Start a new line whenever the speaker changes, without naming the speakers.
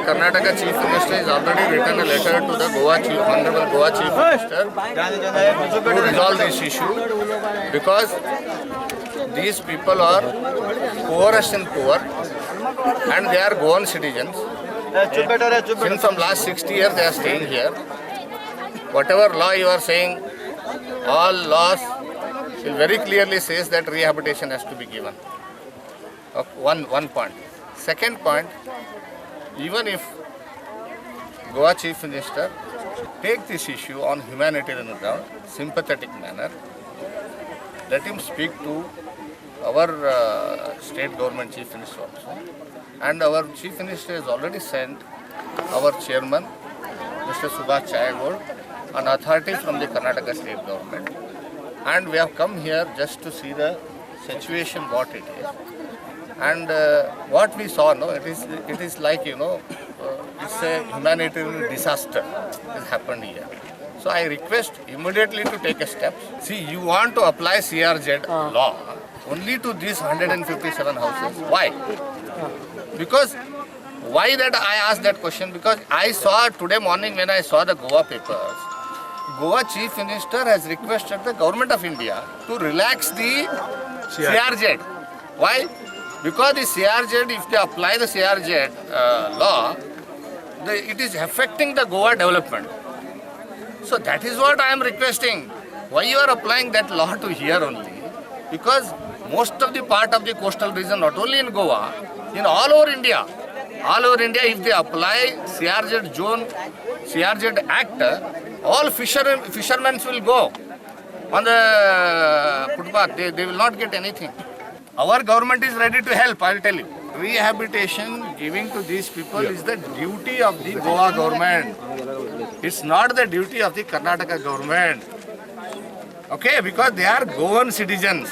Karnataka Chief Minister has already written a letter to the Honorable Goa Chief Minister to resolve this issue, because these people are poorest and poor and they are Goan citizens. Since from last 60 years they are staying here. Whatever law you are saying, all laws will very clearly says that rehabilitation has to be given. One point. Second point, even if Goa Chief Minister take this issue on humanitarian ground, sympathetic manner, let him speak to our state government Chief Minister also. And our Chief Minister has already sent our chairman, Mr. Subhash Chayagod, an authority from the Karnataka state government. And we have come here just to see the situation what it is. And what we saw, it is like, it's a humanitarian disaster has happened here. So I request immediately to take a step. See, you want to apply CRZ law only to these 157 houses. Why? Because why that I asked that question? Because I saw today morning when I saw the Goa papers, Goa Chief Minister has requested the Government of India to relax the CRZ. Why? Because the CRZ, if they apply the CRZ law, it is affecting the Goa development. So that is what I am requesting. Why you are applying that law to here only? Because most of the part of the coastal region, not only in Goa, in all over India, if they apply CRZ zone, CRZ Act, all fishermen will go on the footpath. They will not get anything. Our government is ready to help, I will tell you. Rehabilitation giving to these people is the duty of the Goa government. It's not the duty of the Karnataka government. Okay, because they are Goan citizens.